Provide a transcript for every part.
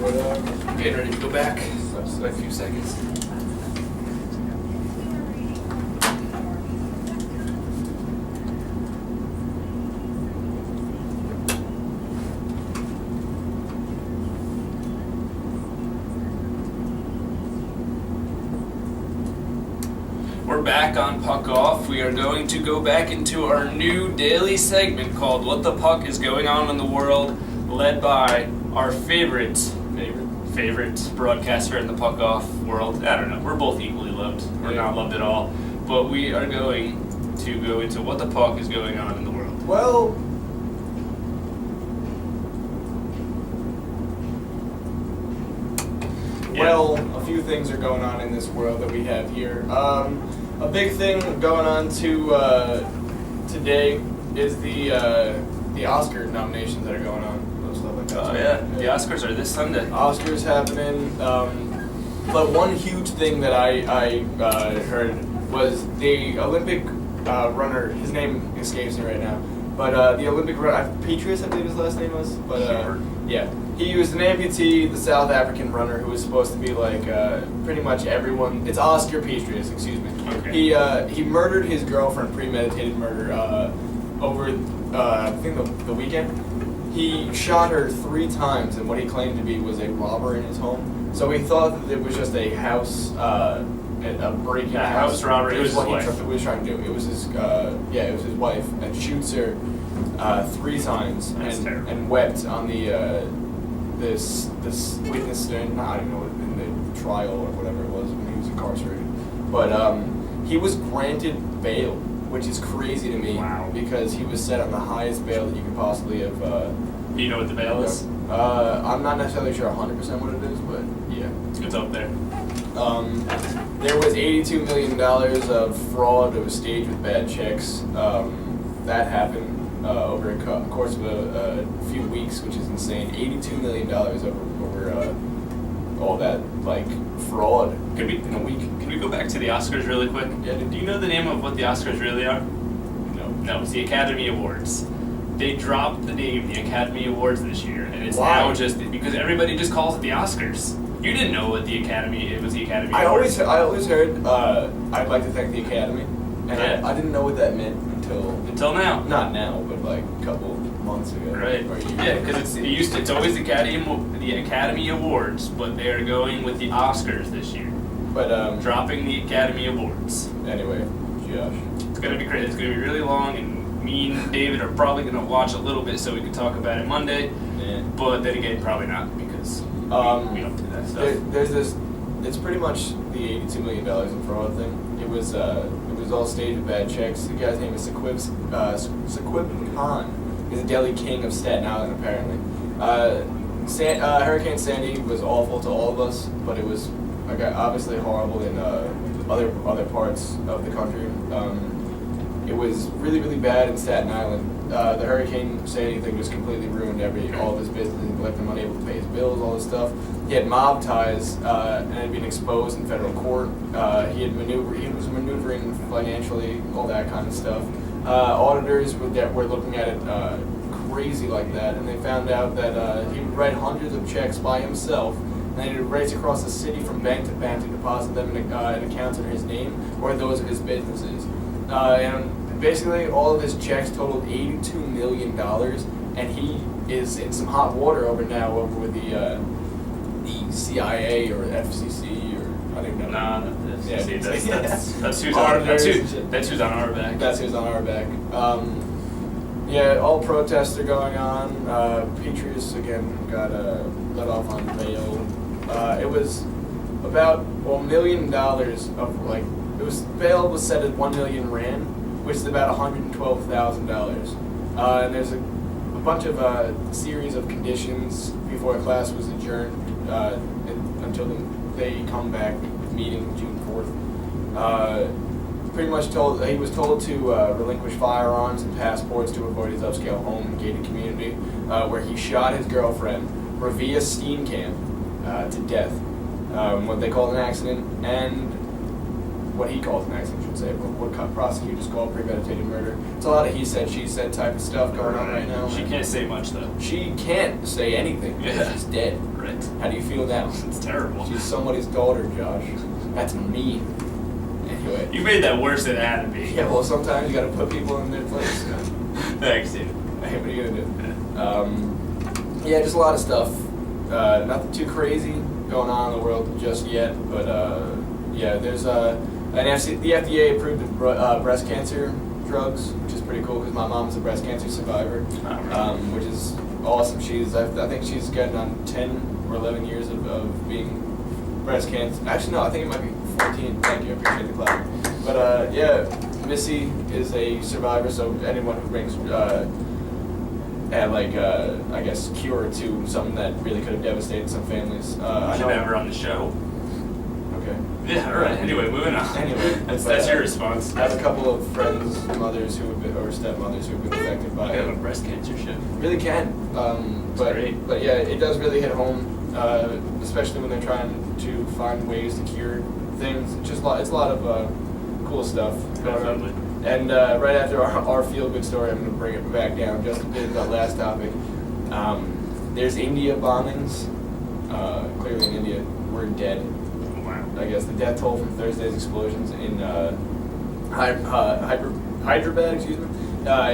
Getting ready to go back. Just a few seconds. We're back on Puck Off. We are going to go back into our new daily segment called What the Puck is Going On in the World, led by our favorite broadcaster in the Puck Off world. I don't know, we're both equally loved. We're not loved at all. But we are going to go into what the puck is going on in the world. Well, a few things are going on in this world that we have here. A big thing going on today is the Oscar nominations that are going on. Stuff like that. Oh yeah, the Oscars are this Sunday. Oscars happening. But one huge thing that I heard was the Olympic runner. His name escapes me right now. But the Olympic runner, Petrus, I believe his last name was. But yeah. He was an amputee, the South African runner who was supposed to be like pretty much everyone. It's Oscar Pistorius, excuse me. Okay. He murdered his girlfriend, premeditated murder, over I think the weekend. He shot her 3 times in what he claimed to be was a robber in his home. So he thought that it was just a house, a breaking house robbery. It was what he was trying to do. It was his it was his wife, and shoots her 3 times and wept on this witness stand. I don't know, in the trial or whatever it was when he was incarcerated. But he was granted bail, which is crazy to me. Wow. Because he was set on the highest bail that you could possibly have. Do you know what the bail is? I'm not necessarily sure 100% what it is, but yeah. It's up there. There was $82 million of fraud that was staged with bad checks. That happened over a course of a few weeks, which is insane. $82 million over all that fraud in a week. Can we go back to the Oscars really quick? Yeah. Do you know the name of what the Oscars really are? No, it's the Academy Awards. They dropped the name, the Academy Awards, this year, and it's now just because everybody just calls it the Oscars. You didn't know what it was the Academy Awards. I always heard I'd like to thank the Academy, and I didn't know what that meant until now. Not now, but like a couple months ago. Right. Yeah, because it's always the Academy Awards, but they are going with the Oscars this year. But dropping the Academy Awards. Anyway, Josh. It's gonna be great. It's gonna be really long, and me and David are probably gonna watch a little bit so we can talk about it Monday. Yeah. But then again, probably not because we don't do that stuff. There's this. It's pretty much the $82 million in fraud thing. It was all staged with bad checks. The guy's name is Saqib Khan. He's a deli king of Staten Island, apparently. Hurricane Sandy was awful to all of us, but it was obviously horrible in other parts of the country. It was really, really bad in Staten Island. The Hurricane Sandy thing just completely ruined all of his business. He left him unable to pay his bills, all this stuff. He had mob ties and had been exposed in federal court. He was maneuvering financially, all that kind of stuff. Auditors were looking at it crazy like that, and they found out that he would write hundreds of checks by himself, and he would race across the city from bank to bank to deposit them in accounts in his name or those of his businesses. And basically, all of his checks totaled $82 million, and he is in some hot water over with the CIA or FCC or I don't know. Nah, the FCC. That's who's on our back. That's who's on our back. All protests are going on. Petrus again got let off on bail. It was about $1 million bail was set at 1 million rand, which is about $112,000. And there's a bunch of series of conditions before class was adjourned until they come back meeting June 4th. Pretty much he was told to relinquish firearms and passports to avoid his upscale home and gated community, where he shot his girlfriend, Ravia Steenkamp, to death. What they called an accident, and what he calls an accident, I should say, but what prosecutors call premeditated murder. It's a lot of he said, she said type of stuff going on right now. She can't say much, though. She can't say anything. Yeah. She's dead. Right. How do you feel now? It's terrible. She's somebody's daughter, Josh. That's mean. Anyway. You made that worse than it had to be. Yeah, well, sometimes you gotta put people in their place. Thanks, dude. Hey, what are you gonna do? Yeah, just a lot of stuff. Nothing too crazy going on in the world just yet, but yeah, there's the FDA approved breast cancer drugs, which is pretty cool because my mom's a breast cancer survivor, which is awesome. I think she's getting on 10 or 11 years of being breast cancer. Actually, no, I think it might be 14. Thank you, I appreciate the clap. But yeah, Missy is a survivor, so anyone who brings I guess cure to something that really could have devastated some families. I should have her on the show. Okay. Yeah, alright, anyway, moving on. Anyway. That's your response. I have a couple of friends, mothers who have been, or stepmothers who have been affected by I have it. a breast cancer show. Really can. Great. But yeah, it does really hit home, especially when they're trying to find ways to cure things. It's a lot of cool stuff going on. And right after our feel-good story, I'm going to bring it back down just a bit to that last topic. There's India bombings. Clearly in India, we're dead. Wow. I guess the death toll from Thursday's explosions in Hyderabad,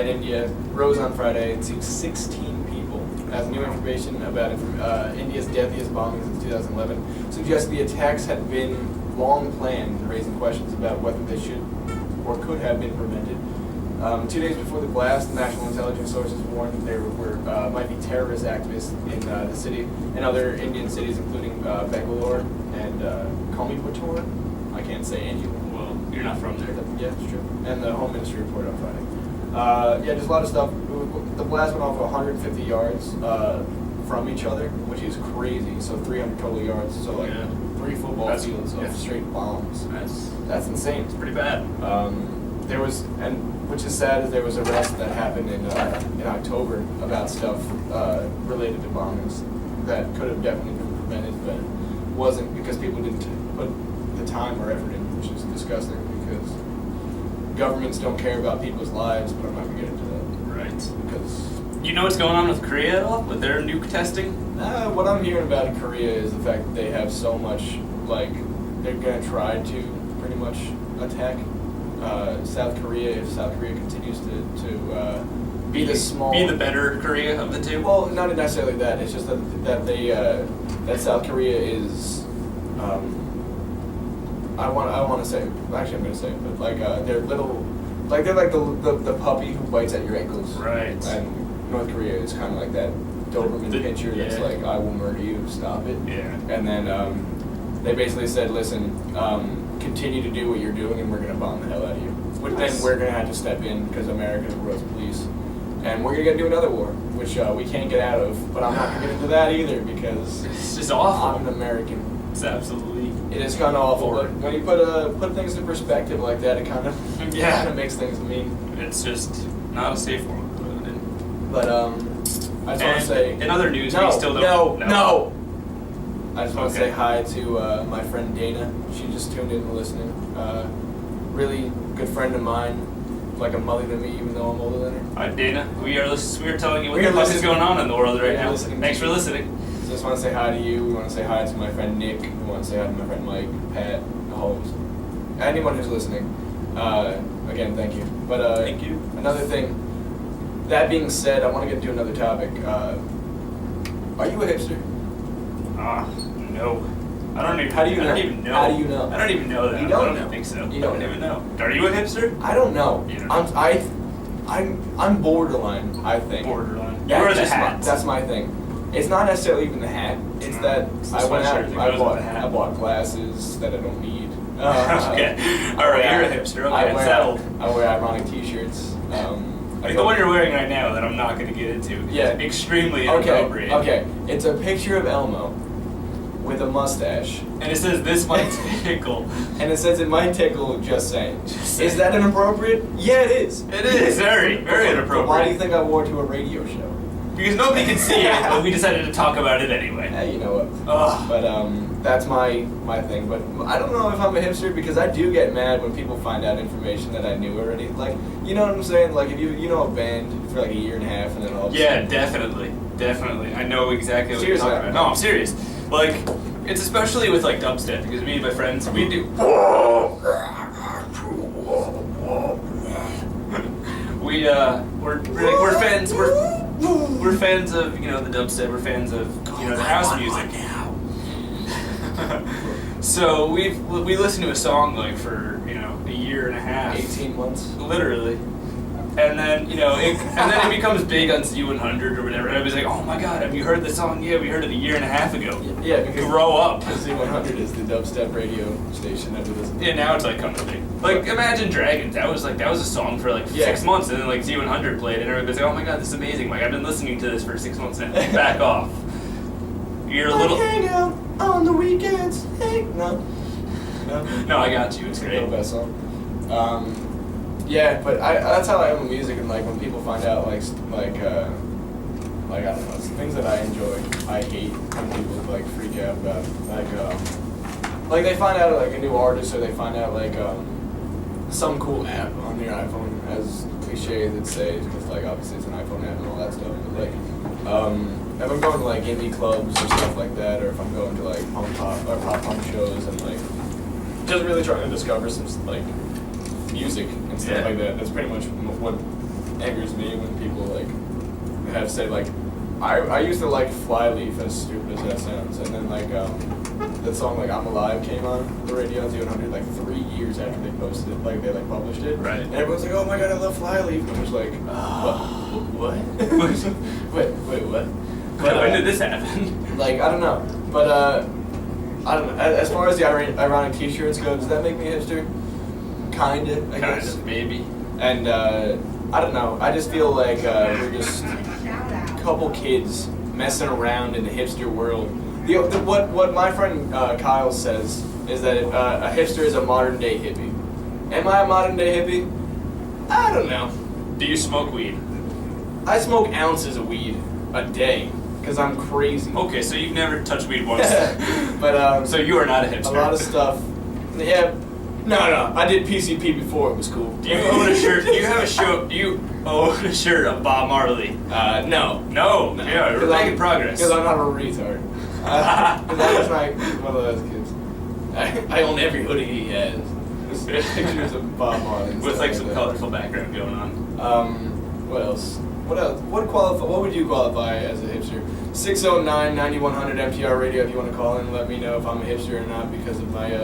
in India, rose on Friday to 16 people. As new information about India's deadliest bombings since 2011 suggests the attacks had been long planned, raising questions about whether they should or could have been prevented. 2 days before the blast, national intelligence sources warned that there might be terrorist activists in the city and other Indian cities, including Bangalore and Coimbatore. I can't say any of them. Well, you're not from there. Yeah, it's true. And the Home Ministry reported on Friday. Yeah, just a lot of stuff. The blast went off 150 yards from each other, which is crazy. So 300 total yards. So like 3 football fields of straight bombs. That's insane. It's pretty bad. There was, and which is sad, is there was arrest that happened in October about stuff related to bombings that could have definitely been prevented, but wasn't because people didn't put the time or effort in, which is disgusting because governments don't care about people's lives. But I'm not gonna get into that. Right. Because you know what's going on with Korea at all? With their nuke testing? what I'm hearing about in Korea is the fact that they have so much, like, they're gonna try to pretty much attack South Korea if South Korea continues to be the better Korea of the two. Well, not necessarily that. It's just that South Korea is. I want to say. Actually, I'm going to say it, but like they're little, like they're like the puppy who bites at your ankles. Right. And North Korea is kind of like that Doberman picture that's like, I will murder you. Stop it. Yeah. And then they basically said, listen. Continue to do what you're doing, and we're going to bomb the hell out of you. Which then we're going to have to step in because America is the world's police, and we're going to do another war, which we can't get out of. But I'm not going to get into that either because it's just awful. I'm an American. It's absolutely. It is kind of awful, but when you put things in perspective like that, it kind of makes things mean. It's just not a safe world to live in. But I just want to say, in other news, we still don't. No. I just want to say hi to my friend Dana. She just tuned in and listening. Really good friend of mine, like a mother to me, even though I'm older than her. Hi, Dana. We are telling you what the fuck is going on in the world right now. Thanks for listening. So just want to say hi to you. We want to say hi to my friend Nick. We want to say hi to my friend Mike, Pat, the host, anyone who's listening. Again, thank you. But thank you. Another thing. That being said, I want to get into another topic. Are you a hipster? No. I don't even. How do you know? I don't even know. How do you know? I don't even know that. You don't I don't know. think so. You don't even know. Are you a hipster? I don't know. You don't know. I'm borderline. I think. Borderline. Yeah, You're the hat. That's my thing. It's not necessarily even the hat. It's that I went out. I bought glasses that I don't need. Okay. All right. You're a hipster. Okay. Settled. I wear ironic T-shirts. Like the one you're wearing right now that I'm not going to get into. Yeah. It's extremely inappropriate. Okay. It's a picture of Elmo with a mustache. And it says, this might tickle. And it says, it might tickle, just saying. Is that inappropriate? Yeah, it is. It is. Very, very inappropriate. But why do you think I wore it to a radio show? because nobody can see it, but we decided to talk about it anyway. Yeah, you know what? Ugh. But that's my thing. But I don't know if I'm a hipster because I do get mad when people find out information that I knew already. Like, you know what I'm saying? Like, if you know a band for like a year and a half and then all of a Yeah, sudden... definitely. I know exactly what Seriously, you're talking about. No, I'm serious. Like, it's especially with like dubstep because me and my friends, we do. We're fans. We're fans of the dubstep. We're fans of the house music. So we listened to a song like for a year and a half, 18 months, literally. And then, it becomes big on Z100 or whatever. And I was like, oh my god, have you heard the song? Yeah, we heard it a year and a half ago. Yeah, because grow up. Z100 is the dubstep radio station that we listen to. Yeah, now it's like kind of big. Like, Imagine Dragons. That was a song for like 6 months, and then like Z100 played, and everybody's like, oh my god, this is amazing. Like, I've been listening to this for 6 months now. Back off. You're a little. Hang out on the weekends. Hey, no. No, I got you. It's great. The best song. Yeah, but that's how I am with music, and like when people find out like I don't know, things that I enjoy, I hate when people like freak out about like they find out like a new artist, or they find out like some cool app on your iPhone, as cliche as it says, because like obviously it's an iPhone app and all that stuff, but like if I'm going to like indie clubs or stuff like that, or if I'm going to like pop punk shows and like just really trying to discover some like music and stuff like that. That's pretty much what angers me when people like have said like I used to like Flyleaf, as stupid as that sounds, and then like that song like I'm Alive came on the radio on Z100 like 3 years after they posted it, like they like published it, right? And everyone's like, oh my god, I love Flyleaf, and I was like, what? wait, what? But when did this happen? Like, I don't know, but I don't know. As far as the ironic T-shirts go, does that make me a hipster? Kinda, I guess. Maybe. And I don't know. I just feel like we're just a couple kids messing around in the hipster world. What my friend Kyle says is that a hipster is a modern day hippie. Am I a modern day hippie? I don't know. Do you smoke weed? I smoke ounces of weed a day because I'm crazy. Okay, so you've never touched weed once. But so you are not a hipster. A lot of stuff. Yeah. No. I did PCP before it was cool. Do you own a shirt? Do you own a shirt of Bob Marley? No. Yeah, we're making progress. Because I'm not a retard. Because I was like one of those kids. I own every hoodie he has. Just pictures of Bob Marley. With like some colorful background going on. What else? What would you qualify as a hipster? 609-9100 MTR radio if you want to call in and let me know if I'm a hipster or not because of my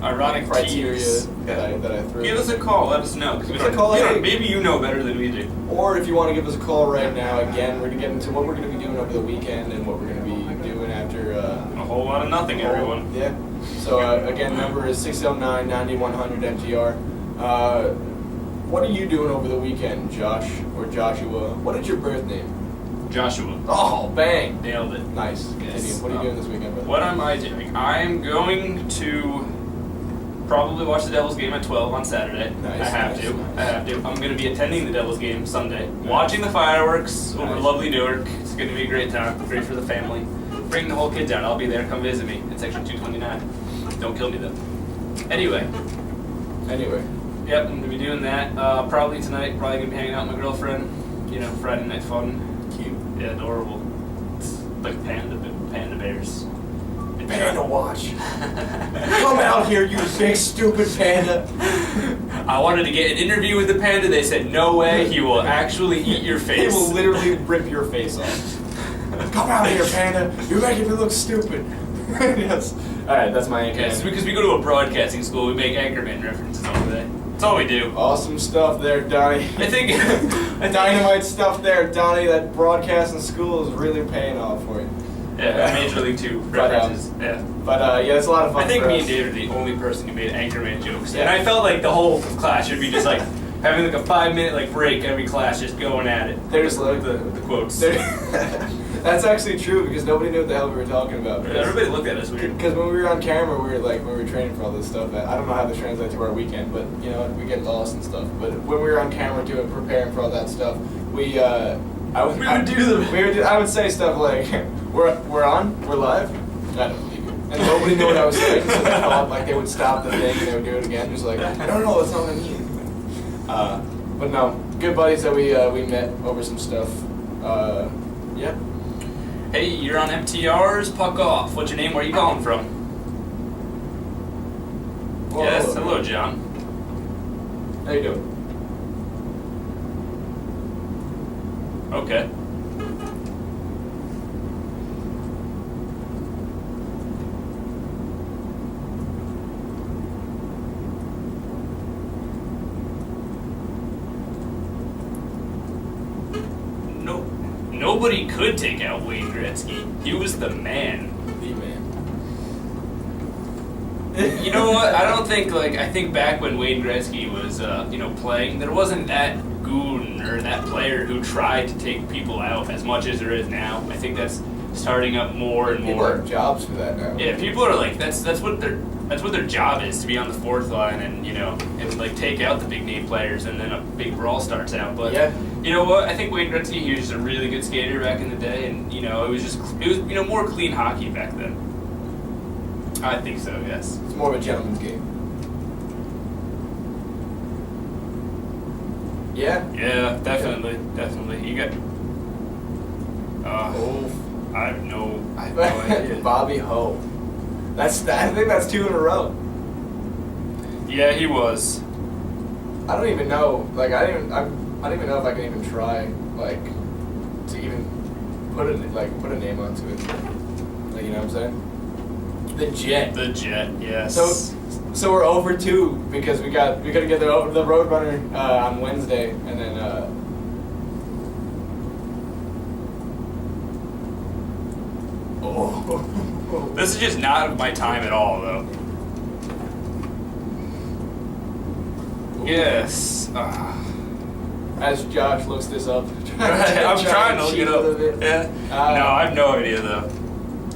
ironic criteria that I threw. Give us a call, let us know. Give us a call. Maybe you know better than we do. Or if you want to give us a call right now, again, we're going to get into what we're going to be doing over the weekend and what we're going to be doing after... a whole lot of nothing, everyone. Yeah. So, again, number is 609-9100 MTR. What are you doing over the weekend, Josh or Joshua? What is your birth name? Joshua. Oh, bang! Nailed it. Nice. Yes. What are you doing this weekend, brother? What am I doing? I'm going to probably watch the Devils game at 12 on Saturday. Nice. I have to. I'm going to be attending the Devils game Sunday. Nice. Watching the fireworks over lovely Newark. It's going to be a great time. Great for the family. Bring the whole kids out. I'll be there. Come visit me. It's section 229. Don't kill me though. Anyway. Yep, I'm going to be doing that. Probably tonight. Probably going to be hanging out with my girlfriend. Friday night fun. Cute. Yeah, adorable. It's like panda bears. Panda watch. Come out here, you big stupid panda. I wanted to get an interview with the panda. They said, no way, he will actually eat your face. He will literally rip your face off. Come out here, panda. You're making me look stupid. Yes. Alright, that's my anchor. Yes, because we go to a broadcasting school, we make Anchorman references all day. That's all we do. Awesome stuff there, Donnie. I think dynamite stuff there, Donnie. That broadcasting school is really paying off for you. Yeah, Major League 2 references. But it's a lot of fun. I think me and Dave are the only person who made Anchorman jokes. Yeah. And I felt like the whole class should be just like having like a 5-minute break every class, just going at it. There's like the quotes. That's actually true because nobody knew what the hell we were talking about. Everybody looked at us weird. Because when we were on camera, we were training for all this stuff. I don't know how this translates to our weekend, but we get lost and stuff. But when we were on camera preparing for all that stuff, we I would say stuff like, we're on, we're live. I don't believe you. And nobody knew what I was saying, so they thought like they would stop the thing and they would do it again. Just like, no, that's not what I mean. But no, good buddies that we met over some stuff. Yeah. Hey, you're on MTR's Puck Off. What's your name? Where are you calling from? Whoa, yes, hello, John. How you doing? Okay. Nobody could take out Wayne Gretzky. He was the man. The man. You know what? I think back when Wayne Gretzky was, playing, there wasn't that goon or that player who tried to take people out as much as there is now. I think that's starting up more and People more. have jobs for that now. Yeah, people are like, that's what their job is, to be on the fourth line and like take out the big name players, and then a big brawl starts out. But yeah. You know what? I think Wayne Gretzky, he was just a really good skater back in the day, and it was more clean hockey back then. I think so. Yes. It's more of a gentleman's game. Yeah. Yeah, definitely. You got. I have no idea. Bobby Ho. I think that's 2 in a row. Yeah, he was. I don't even know. Like I don't even know if I can even try to even put a name onto it. Like, you know what I'm saying? The Jet. Yes. So we're over 2 because we gotta get the Roadrunner on Wednesday, and then This is just not my time at all, though. Yes. As Josh looks this up. I'm trying to look it up. Yeah. No, I have no idea, though.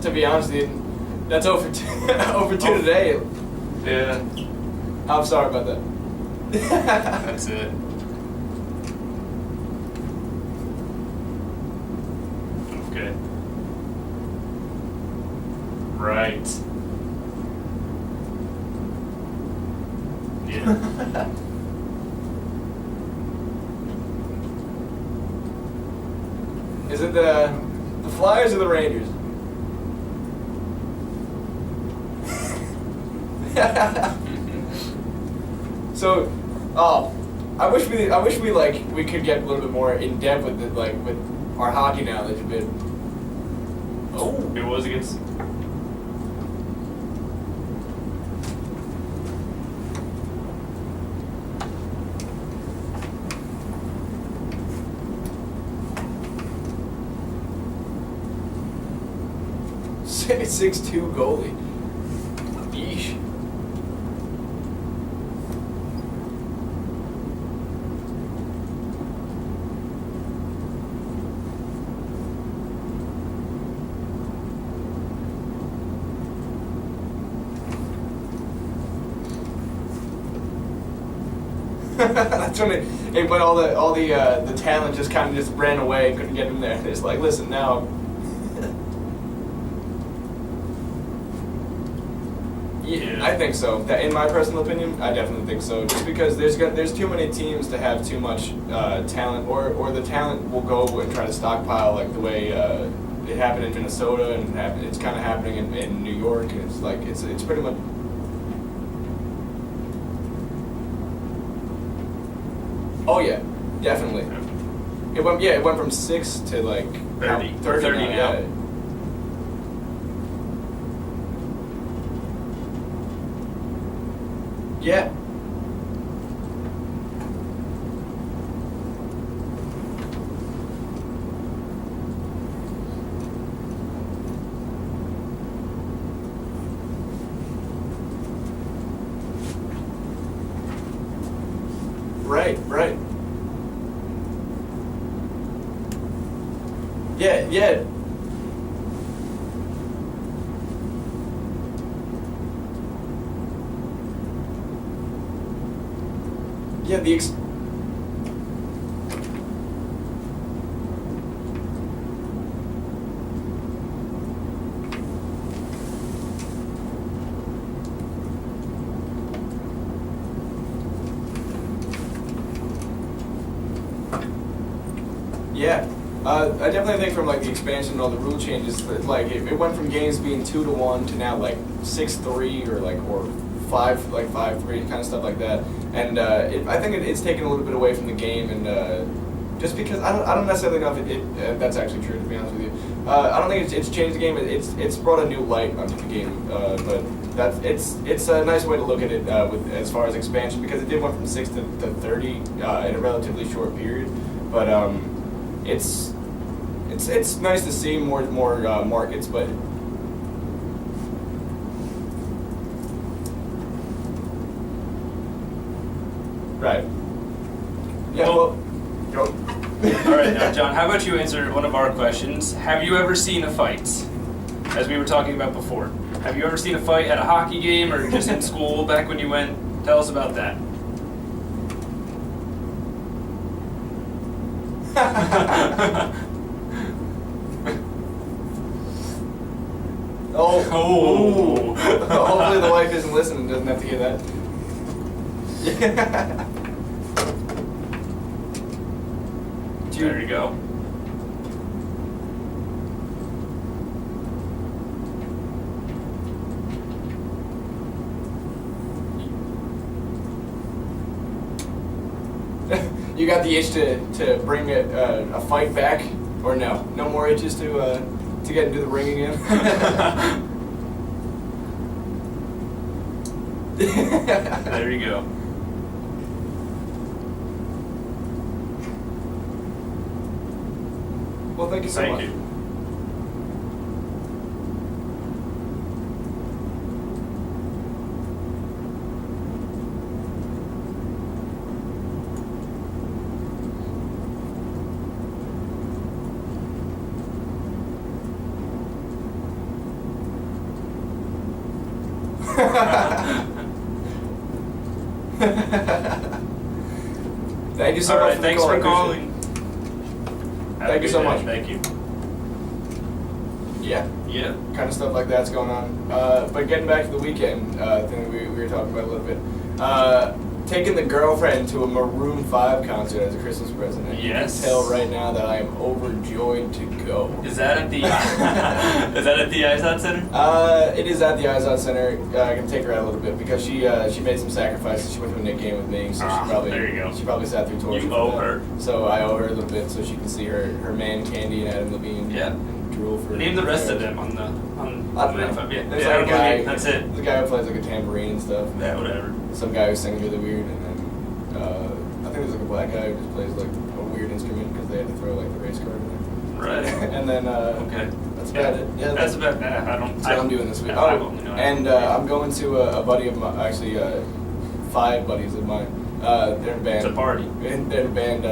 To be honest, dude, that's over 2 today. Yeah. I'm sorry about that. That's it. Okay. Right. Yeah. Is it the Flyers or the Rangers? So, I wish we could get a little bit more in depth with with our hockey knowledge a bit. Oh, it was against. It's 6'2" goalie. Yeesh. That's when when all the talent just kind of just ran away, couldn't get him there. It's like, listen now. Yeah, I think so. That, in my personal opinion, I definitely think so. Just because there's too many teams to have too much talent, or the talent will go and try to stockpile, like the way it happened in Minnesota, and it's kind of happening in New York, and it's like it's pretty much. Oh yeah, definitely. It went from 6 to like 30 now. Yeah. Yeah. Right. Yeah. Yeah, I definitely think from like the expansion and all the rule changes, that, like it went from games being 2-1 to now like 6-3 or 5-3 kind of stuff like that. And I think it's taken a little bit away from the game, and just because I don't necessarily know if that's actually true, to be honest with you. I don't think it's changed the game. It's brought a new light onto the game, but it's a nice way to look at it with as far as expansion, because it did went from 6 to 30 in a relatively short period. But it's nice to see more markets, but. Right. Yeah, well go. All right, now, John, how about you answer one of our questions? Have you ever seen a fight? As we were talking about before. Have you ever seen a fight at a hockey game or just in school back when you went? Tell us about that. Oh. Hopefully the wife isn't listening and doesn't have to hear that. There you go. You got the itch to bring a fight back, or no? No more itches to get into the ring again? There you go. Well, thank you so much. Thank you. Thank you so much. Thanks for calling. Thank you so much. Thank you. Yeah. Yeah. Kind of stuff like that's going on. But getting back to the weekend thing that we were talking about a little bit. Taking the girlfriend to a Maroon 5 concert as a Christmas present. And Yes. You can tell right now that I am overjoyed to go. Is that at the is that at the ISOT Center? It is at the ISOT Center. I can take her out a little bit because she made some sacrifices. She went to a Nick game with me, so there you go. she probably sat through torture. You owe her. So I owe her a little bit so she can see her man Candy and Adam Levine. Yeah. And drool for. Name the rest of them on the There's yeah, like a guy. that's it. There's a guy who plays like a tambourine and stuff. Yeah, whatever. Some guy who sings really weird, and then I think there's like a black guy who just plays like a weird instrument because they had to throw like the race car in there. Right. And then Okay. that's about it. Yeah, That's about. I don't. that's what I'm doing this week. I only know And I'm going to a buddy of mine, actually 5 buddies of mine. They're in a band. It's a party. They're in a band,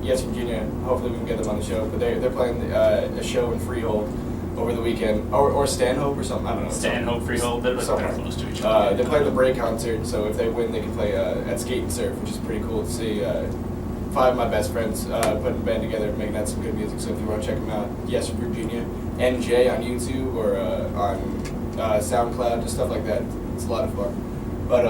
Yes, Virginia. Hopefully we can get them on the show. But they're playing a show in Freehold over the weekend, or Stanhope or something. I don't know. Stanhope, Freehold, they're somewhere close to each other. They're playing the break concert, so if they win, they can play at Skate and Surf, which is pretty cool to see. 5 of my best friends putting a band together, making that some good music. So if you want to check them out, Yes, Virginia, NJ on YouTube or on SoundCloud, just stuff like that. It's a lot of fun. But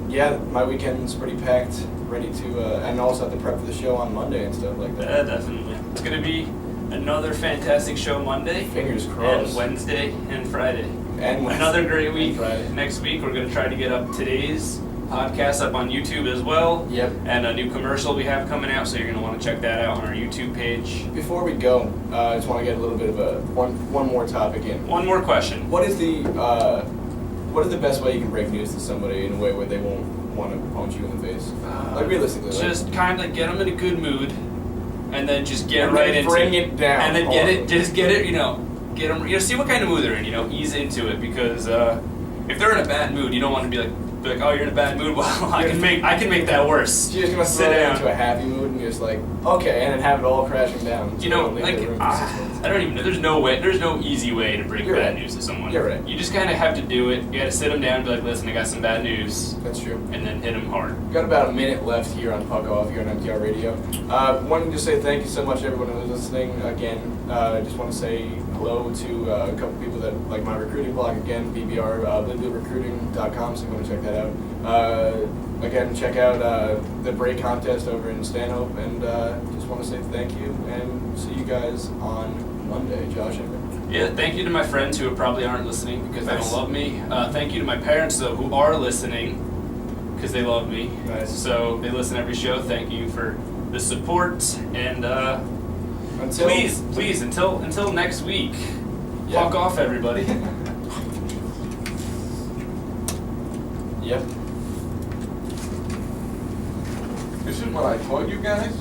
yeah, my weekend's pretty packed, ready to, and also have to prep for the show on Monday and stuff like that. Yeah, definitely. It's gonna be another fantastic show Monday. Fingers crossed. And Wednesday and Friday. And Wednesday Another great week. and Friday. Next week we're gonna try to get up today's podcast up on YouTube as well. Yep. And a new commercial we have coming out, so you're gonna want to check that out on our YouTube page. Before we go, I just want to get a little bit of one more topic in. One more question. What is the best way you can break news to somebody in a way where they won't want to punch you in the face? Like realistically, Just kind of get them in a good mood, and then just get and right then into bring it down. and then get it, get them, see what kind of mood they're in, ease into it, because if they're in a bad mood, you don't want to be like, oh, you're in a bad mood. Well, I can make that worse. You're just gonna Sit throw it down. into a happy mood and you're just like, okay, and then have it all crashing down. I don't even know. There's no way. There's no easy way to break You're bad right. news to someone. You're right. You just kind of have to do it. You got to sit them down and be like, listen, I got some bad news, That's true. and then hit them hard. We've got about a minute left here on Puck Off here on MTR Radio. Wanted to say thank you so much, everyone who's listening. Again, I just want to say hello to a couple people that like my recruiting blog again, BBR, bibliorecruiting.com, so I'm going to check that out. Again, check out the break contest over in Stanhope, and just want to say thank you, and see you guys on Monday. Josh, yeah, thank you to my friends who probably aren't listening because they don't love me. Thank you to my parents, though, who are listening because they love me. Nice. So they listen every show. Thank you for the support, and until please, until next week, fuck off, everybody. Yep. This is what I taught you guys?